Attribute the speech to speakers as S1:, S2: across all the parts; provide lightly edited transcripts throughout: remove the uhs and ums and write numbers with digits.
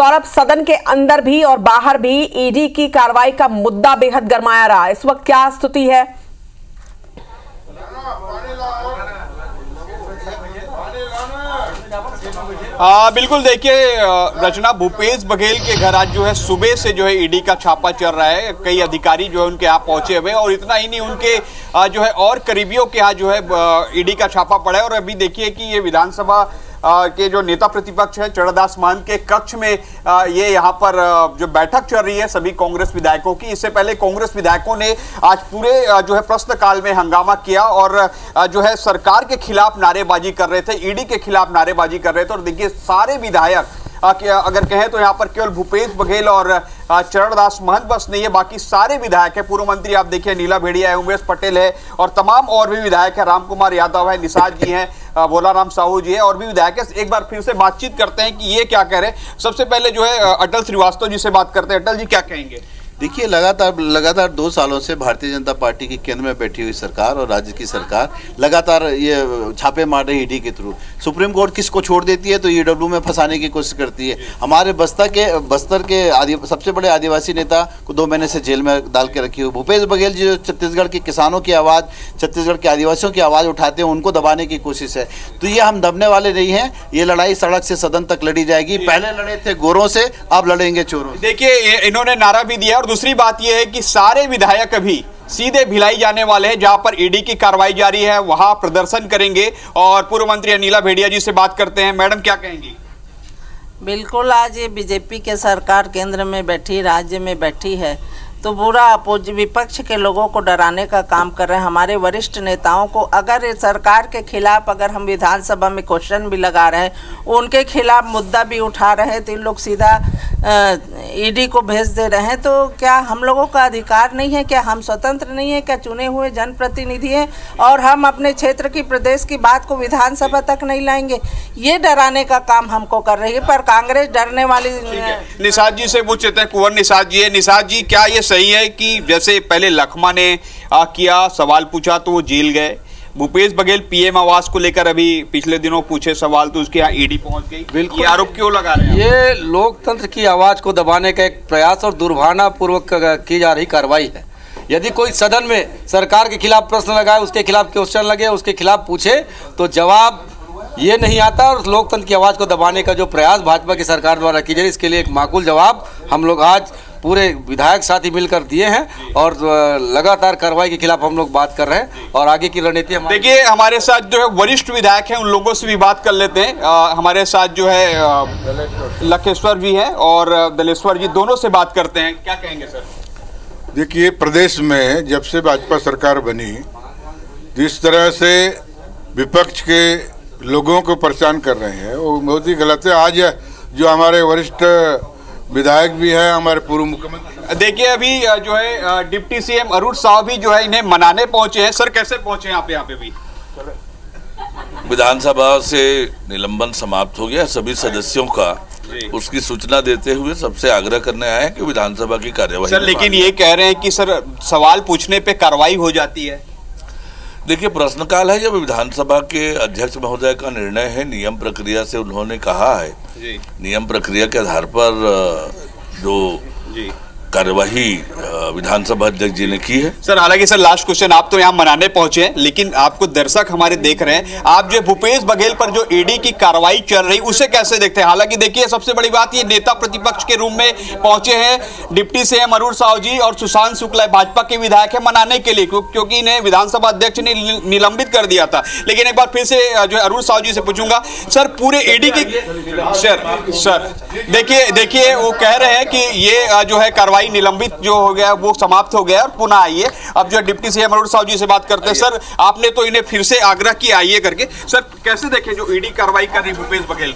S1: सौरभ, सदन के अंदर भी और बाहर भी ईडी की कार्रवाई का मुद्दा बेहद गरमाया रहा। इस वक्त क्या स्थिति है?
S2: बिल्कुल, देखिए रचना, भूपेश बघेल के घर आज जो है सुबह से जो है ईडी का छापा चल रहा है। कई अधिकारी जो है उनके यहाँ पहुंचे हुए, और इतना ही नहीं, उनके जो है और करीबियों के यहाँ जो है ईडी का छापा पड़ा है। और अभी देखिए कि ये विधानसभा के जो नेता प्रतिपक्ष है चरणदास महंत के कक्ष में ये यहाँ पर जो बैठक चल रही है सभी कांग्रेस विधायकों की। इससे पहले कांग्रेस विधायकों ने आज पूरे जो है प्रश्नकाल में हंगामा किया और जो है सरकार के खिलाफ नारेबाजी कर रहे थे, ईडी के खिलाफ नारेबाजी कर रहे थे। और देखिए सारे विधायक अगर कहें तो यहाँ पर केवल भूपेश बघेल और चरणदास महंत बस नहीं है, बाकी सारे विधायक है। पूर्व मंत्री आप देखिए नीला भेड़िया है, उमेश पटेल है, और तमाम और भी विधायक है, रामकुमार यादव है, निषाद जी हैं, भोलाराम साहू जी है, और भी विधायक है। एक बार फिर से बातचीत करते हैं कि ये क्या कह रहे हैं। सबसे पहले जो है अटल श्रीवास्तव जी से बात करते हैं। अटल जी, क्या कहेंगे?
S3: देखिए, लगातार 2 सालों से भारतीय जनता पार्टी की केंद्र में बैठी हुई सरकार और राज्य की सरकार लगातार ये छापे मार रही ईडी के थ्रू। सुप्रीम कोर्ट किसको छोड़ देती है तो ईडब्ल्यू में फंसाने की कोशिश करती है। हमारे बस्तर के सबसे बड़े आदिवासी नेता को 2 महीने से जेल में डाल के रखी हुई। भूपेश बघेल जी जो छत्तीसगढ़ के किसानों की आवाज़, छत्तीसगढ़ के आदिवासियों की आवाज़ उठाते हैं, उनको दबाने की कोशिश है। तो ये हम दबने वाले नहीं हैं। ये लड़ाई सड़क से सदन तक लड़ी जाएगी। पहले लड़े थे गोरों से, अब लड़ेंगे चोरों से।
S2: देखिए इन्होंने नारा भी दिया। और दूसरी बात यह है कि सारे विधायक अभी सीधे भिलाई जाने वाले हैं, जहां पर ईडी की कार्रवाई जारी है वहां प्रदर्शन करेंगे। और पूर्व मंत्री अनिला भेड़िया जी से बात करते हैं। मैडम, क्या कहेंगी?
S4: बिल्कुल, आज ये बीजेपी के सरकार केंद्र में बैठी, राज्य में बैठी है, तो पूरा विपक्ष के लोगों को डराने का काम कर रहे हैं। हमारे वरिष्ठ नेताओं को अगर सरकार के खिलाफ अगर हम विधानसभा में क्वेश्चन भी लगा रहे हैं, उनके खिलाफ मुद्दा भी उठा रहे हैं, तो इन लोग सीधा ईडी को भेज दे रहे हैं। तो क्या हम लोगों का अधिकार नहीं है? क्या हम स्वतंत्र नहीं है? क्या चुने हुए जनप्रतिनिधि हैं और हम अपने क्षेत्र की, प्रदेश की बात को विधानसभा तक नहीं लाएंगे? ये डराने का काम हमको कर रही है, पर कांग्रेस डरने वाली।
S2: निषाद जी से पूछते हैं, कुंवर निषाद जी है। निषाद जी, क्या ये सही है कि जैसे पहले लखमा ने किया, सवाल पूछा तो वो जेल गए, भूपेश बघेल पीएम आवास को लेकर अभी पिछले दिनों पूछे सवाल तो उसके यहाँ ईडी पहुंच गई?
S5: बिल्कुल,
S2: ये आरोप क्यों लगा रहे हैं?
S5: ये लोकतंत्र की आवाज को दबाने का एक प्रयास और दुर्भावनापूर्वक की जा रही कार्रवाई है। यदि कोई सदन में सरकार के खिलाफ प्रश्न लगाए, उसके खिलाफ क्वेश्चन लगे, उसके खिलाफ पूछे, तो जवाब ये नहीं आता। और लोकतंत्र की आवाज़ को दबाने का जो प्रयास भाजपा की सरकार द्वारा की जाए, इसके लिए एक माकूल जवाब हम लोग आज पूरे विधायक साथी मिलकर दिए हैं। और लगातार कार्रवाई के खिलाफ हम लोग बात कर रहे हैं और आगे की रणनीति।
S2: देखिए हमारे साथ जो है वरिष्ठ विधायक हैं, उन लोगों से भी बात कर लेते हैं। हमारे साथ जो है लखेश्वर जी हैं और दलेश्वर जी, दोनों से बात करते हैं। क्या कहेंगे सर?
S6: देखिए, प्रदेश में जब से भाजपा सरकार बनी, जिस तरह से विपक्ष के लोगों को परेशान कर रहे हैं वो बहुत ही गलत है। आज जो हमारे वरिष्ठ विधायक भी हैं, हमारे पूर्व मुख्यमंत्री,
S2: देखिए अभी जो है डिप्टी सीएम अरुण साहब भी जो है इन्हें मनाने पहुंचे हैं। सर, कैसे पहुंचे यहाँ पे भी?
S7: विधानसभा से निलंबन समाप्त हो गया सभी सदस्यों का, उसकी सूचना देते हुए सबसे आग्रह करने आए हैं कि विधानसभा की कार्यवाही।
S2: सर, लेकिन ये कह रहे हैं कि सर सवाल पूछने पे कार्रवाई हो जाती है।
S7: देखिए, प्रश्नकाल है, जब विधानसभा के अध्यक्ष महोदय का निर्णय है, नियम प्रक्रिया से उन्होंने कहा है, नियम प्रक्रिया के आधार पर जो कार्यवाही विधानसभा अध्यक्ष जी ने की है।
S2: सर, हालांकि सर लास्ट क्वेश्चन, आप तो यहाँ मनाने पहुंचे हैं, लेकिन आपको दर्शक हमारे देख रहे हैं, आप जो भूपेश बघेल पर जो ईडी की कार्रवाई चल रही उसे कैसे देखते हैं? हालांकि देखिए सबसे बड़ी बात, ये नेता प्रतिपक्ष के रूम में पहुंचे हैं डिप्टी सीएम अरुण साहू जी और सुशांत शुक्ला, भाजपा के विधायक है, मनाने के लिए, क्योंकि इन्हें विधानसभा अध्यक्ष ने निलंबित कर दिया था। लेकिन एक बार फिर से जो है अरुण साहू जी से पूछूंगा, सर पूरे ईडी की सर देखिए वो कह रहे हैं कि ये जो है कार्रवाई निलंबित जो हो गया वो समाप्त हो गया और पुनः आइए। अब जो डिप्टी सीएम अरुण साहू जी से बात करते हैं। सर, आपने तो इन्हें फिर से आग्रह किया आइए करके, सर कैसे देखें जो ईडी कार्रवाई कर रही भूपेश बघेल?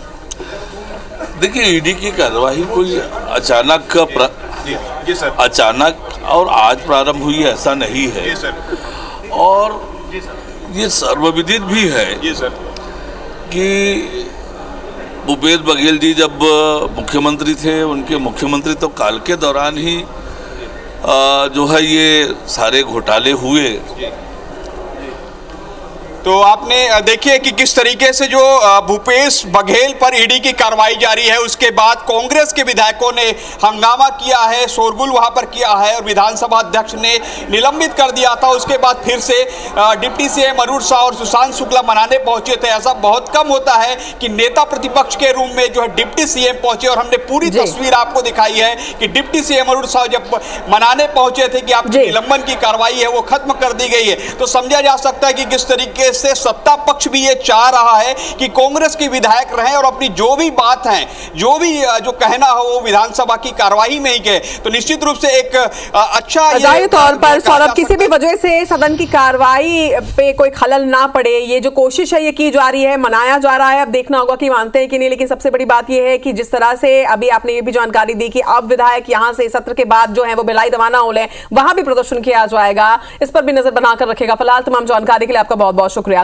S7: देखिए, ईडी की कार्रवाई कोई अचानक
S2: जी सर,
S7: अचानक और आज प्रारंभ हुई ऐसा नहीं है।
S2: जी सर,
S7: और ये सर्वविदित भी है
S2: जी सर
S7: कि भूपेश बघेल जी जब मुख्यमंत्री थे, उनके मुख्यमंत्री तो काल के दौरान ही जो है ये सारे घोटाले हुए।
S2: तो आपने देखिए कि किस तरीके से जो भूपेश बघेल पर ईडी की कार्रवाई जारी है, उसके बाद कांग्रेस के विधायकों ने हंगामा किया है, शोरगुल वहां पर किया है और विधानसभा अध्यक्ष ने निलंबित कर दिया था। उसके बाद फिर से डिप्टी सीएम अरुण साह और सुशांत शुक्ला मनाने पहुंचे थे। ऐसा बहुत कम होता है कि नेता प्रतिपक्ष के रूम में जो है डिप्टी सीएम पहुंचे, और हमने पूरी तस्वीर आपको दिखाई है कि डिप्टी सीएम अरुण साह जब मनाने पहुंचे थे कि आपकी निलंबन की कार्रवाई है वो खत्म कर दी गई है, तो समझा जा सकता है कि किस तरीके से सत्ता पक्ष भी ये चाह रहा है कि कांग्रेस के विधायक रहें और अपनी जो भी बात है, जो भी जो कहना हो वो विधानसभा की कार्रवाई में ही कहे। तो निश्चित रूप से एक अच्छा
S1: जाहिर तौर पर सौरभ किसी भी वजह से सदन की कार्रवाई पे कोई खलल ना पड़े, ये जो कोशिश है ये की जा रही है, मनाया जा रहा है। अब देखना होगा कि मानते हैं कि नहीं, लेकिन सबसे बड़ी बात यह है कि जिस तरह से अभी आपने ये भी जानकारी दी कि अब विधायक यहां से सत्र के बाद जो है वो भिलाई रवाना हो ले, वहां भी प्रदर्शन किया जाएगा, इस पर भी नजर बनाकर रखेगा। फिलहाल तमाम जानकारी के लिए आपका बहुत बहुत शुक्रिया।